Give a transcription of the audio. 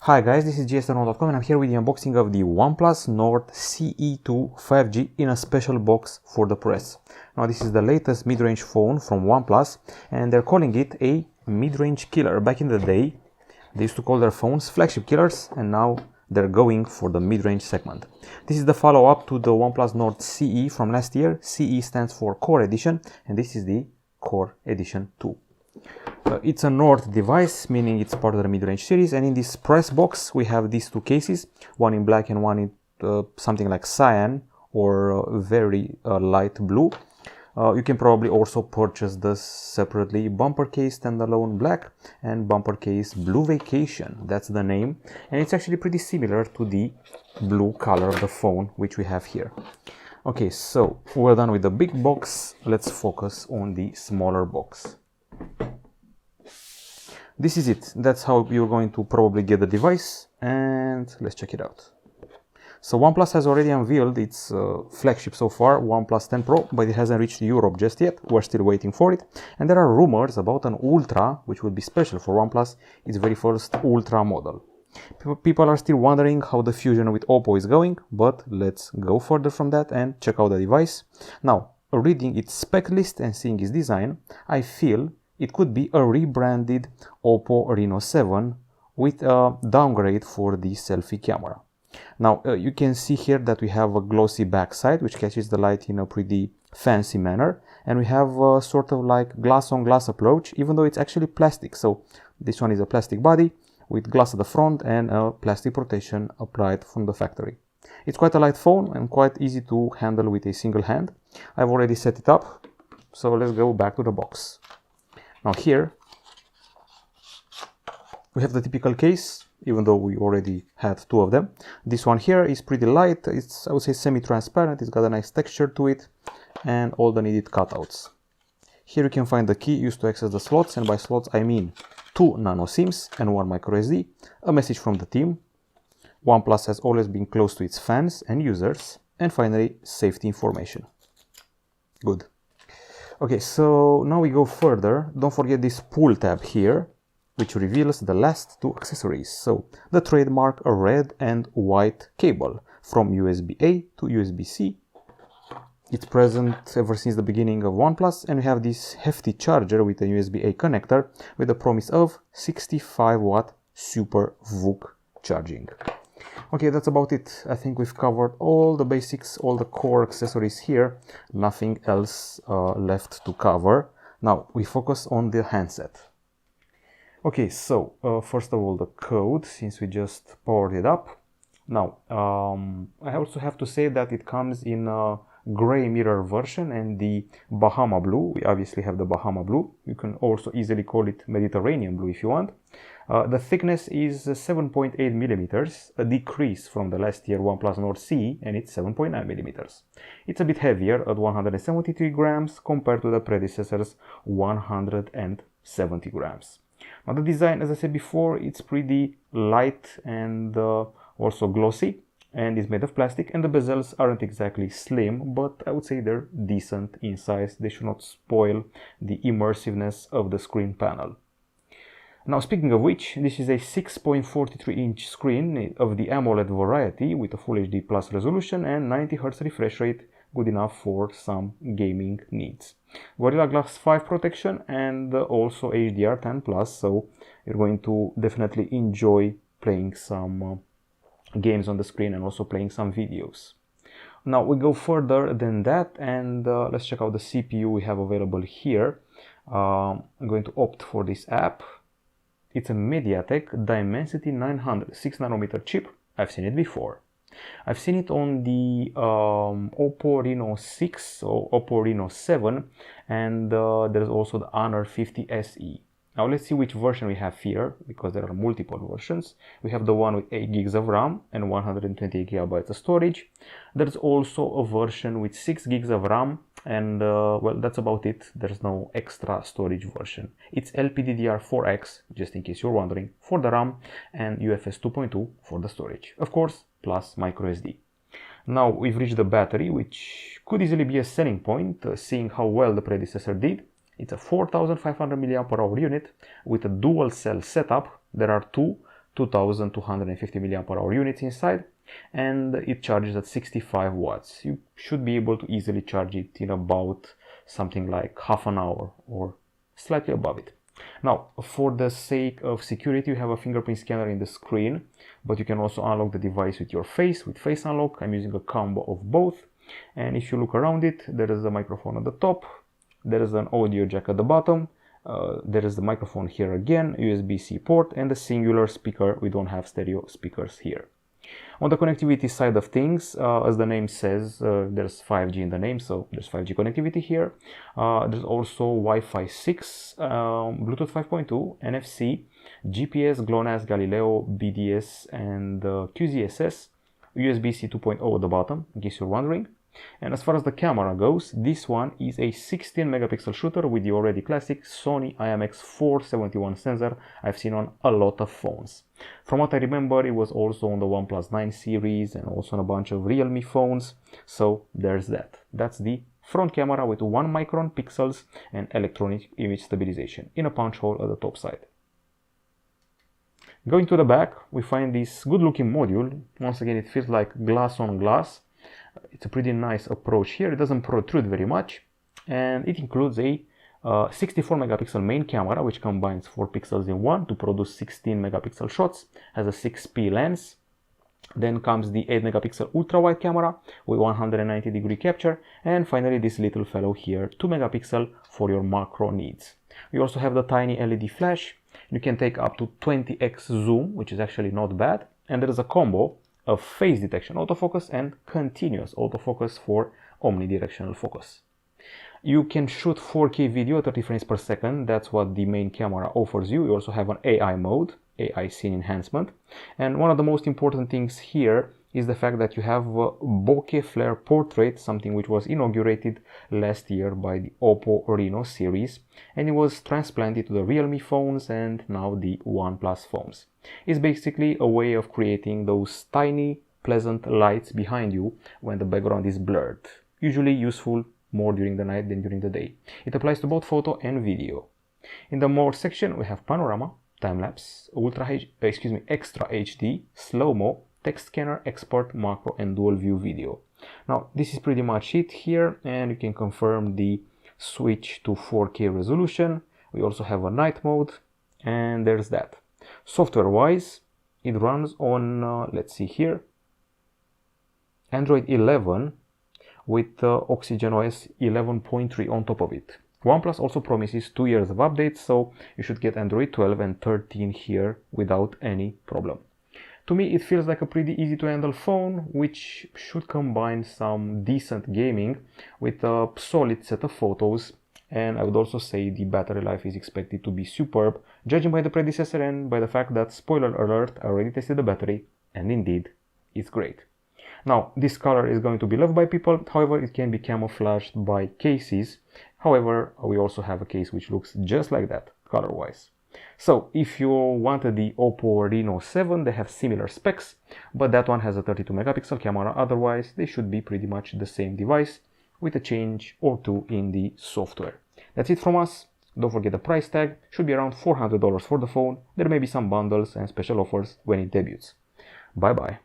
Hi guys, this is GSNO.com and I'm here with the unboxing of the OnePlus Nord CE2 5G in a special box for the press. Now this is the latest mid-range phone from OnePlus and they're calling it a mid-range killer. Back in the day, they used to call their phones flagship killers and now they're going for the mid-range segment. This is the follow-up to the OnePlus Nord CE from last year. CE stands for Core Edition and this is the Core Edition 2. It's a Nord device, meaning it's part of the mid-range series, and in this press box we have these two cases, one in black and one in something like cyan or very light blue. You can probably also purchase this separately, bumper case standalone black and bumper case blue vacation, that's the name, and it's actually pretty similar to the blue color of the phone which we have here. Okay, so we're done with the big box, let's focus on the smaller box. This is it. That's how you're going to probably get the device, and let's check it out. So OnePlus has already unveiled its flagship so far, OnePlus 10 Pro, but it hasn't reached Europe just yet. We're still waiting for it. And there are rumors about an Ultra, which would be special for OnePlus, its very first Ultra model. People are still wondering how the fusion with Oppo is going, but let's go further from that and check out the device. Now, reading its spec list and seeing its design, I feel it could be a rebranded Oppo Reno 7 with a downgrade for the selfie camera. Now you can see here that we have a glossy backside which catches the light in a pretty fancy manner, and we have a sort of like glass on glass approach, even though it's actually plastic. So this one is a plastic body with glass at the front and a plastic protection applied from the factory. It's quite a light phone and quite easy to handle with a single hand. I've already set it up, so let's go back to the box. Now here we have the typical case, even though we already had two of them. This one here is pretty light, it's, I would say, semi-transparent, it's got a nice texture to it and all the needed cutouts. Here you can find the key used to access the slots, and by slots I mean 2 nano SIMs and 1 micro SD, a message from the team. OnePlus has always been close to its fans and users, and finally safety information. Good. Okay, so now we go further. Don't forget this pull tab here, which reveals the last two accessories. So the trademark red and white cable from USB-A to USB-C. It's present ever since the beginning of OnePlus, and we have this hefty charger with a USB-A connector with the promise of 65 watt super VOOC charging. Okay, that's about it. I think we've covered all the basics, all the core accessories here. Nothing else left to cover. Now we focus on the handset. Okay, so first of all the code, since we just powered it up. Now I also have to say that it comes in a gray mirror version and the Bahama blue. We obviously have the Bahama blue. You can also easily call it Mediterranean blue if you want. The thickness is 7.8 millimeters, a decrease from the last year OnePlus Nord CE, and it's 7.9 millimeters. It's a bit heavier at 173 grams compared to the predecessor's 170 grams. Now the design, as I said before, it's pretty light and also glossy, and is made of plastic, and the bezels aren't exactly slim, but I would say they're decent in size. They should not spoil the immersiveness of the screen panel. Now, speaking of which, this is a 6.43-inch screen of the AMOLED variety with a Full HD Plus resolution and 90 Hz refresh rate, good enough for some gaming needs. Gorilla Glass 5 protection and also HDR10 Plus, so you're going to definitely enjoy playing some games on the screen and also playing some videos. Now we go further than that, and let's check out the CPU we have available here. I'm going to opt for this app. It's a MediaTek Dimensity 900 6nm chip. I've seen it before. I've seen it on the Oppo Reno 6 or Oppo Reno 7, and there's also the Honor 50 SE. Now let's see which version we have here, because there are multiple versions. We have the one with 8 gigs of RAM and 128 gigabytes of storage. There's also a version with 6 gigs of RAM and well, that's about it. There's no extra storage version. It's LPDDR4X, just in case you're wondering, for the RAM, and UFS 2.2 for the storage, of course, plus microSD. Now we've reached the battery, which could easily be a selling point, seeing how well the predecessor did. It's a 4500 mAh unit with a dual cell setup. There are two 2250 mAh units inside, and it charges at 65 watts. You should be able to easily charge it in about something like half an hour or slightly above it. Now, for the sake of security, you have a fingerprint scanner in the screen, but you can also unlock the device with your face, with face unlock. I'm using a combo of both. And if you look around it, there is a microphone at the top, there is an audio jack at the bottom, there is the microphone here again, USB-C port, and a singular speaker. We don't have stereo speakers here. On the connectivity side of things, as the name says, there's 5G in the name, so there's 5G connectivity here. There's also Wi-Fi 6, Bluetooth 5.2, NFC, GPS, GLONASS, Galileo, BDS, and QZSS, USB-C 2.0 at the bottom, in case you're wondering. And as far as the camera goes, this one is a 16 megapixel shooter with the already classic Sony IMX471 sensor I've seen on a lot of phones. From what I remember, it was also on the OnePlus 9 series and also on a bunch of Realme phones, so there's that. That's the front camera with 1 micron pixels and electronic image stabilization in a punch hole at the top side. Going to the back, we find this good looking module. Once again, it feels like glass on glass. It's a pretty nice approach here. It doesn't protrude very much, and it includes a 64 megapixel main camera, which combines 4 pixels in one to produce 16 megapixel shots, has a 6p lens. Then comes the 8 megapixel ultra wide camera with 190-degree capture, and finally this little fellow here, 2 megapixel for your macro needs. We also have the tiny LED flash. You can take up to 20x zoom, which is actually not bad, and there is a combo of phase detection autofocus and continuous autofocus for omnidirectional focus. You can shoot 4K video at 30 frames per second. That's what the main camera offers you. You also have an AI mode, AI scene enhancement. And one of the most important things here is the fact that you have Bokeh Flair portrait, something which was inaugurated last year by the Oppo Reno series, and it was transplanted to the Realme phones and now the OnePlus phones. It's basically a way of creating those tiny, pleasant lights behind you when the background is blurred, usually useful more during the night than during the day. It applies to both photo and video. In the more section, we have panorama, time-lapse, extra HD, slow-mo, text scanner, export, macro, and dual view video. Now this is pretty much it here, and you can confirm the switch to 4K resolution. We also have a night mode, and there's that. Software wise, it runs on let's see here, Android 11 with Oxygen OS 11.3 on top of it. OnePlus also promises 2 years of updates, so you should get Android 12 and 13 here without any problem. To me, it feels like a pretty easy to handle phone, which should combine some decent gaming with a solid set of photos, and I would also say the battery life is expected to be superb, judging by the predecessor and by the fact that, spoiler alert, I already tested the battery, and indeed, it's great. Now, this color is going to be loved by people, however, it can be camouflaged by cases. However, we also have a case which looks just like that, color-wise. So, if you wanted the Oppo Reno 7, they have similar specs, but that one has a 32 megapixel camera. Otherwise, they should be pretty much the same device with a change or two in the software. That's it from us. Don't forget the price tag, should be around $400 for the phone. There may be some bundles and special offers when it debuts. Bye bye.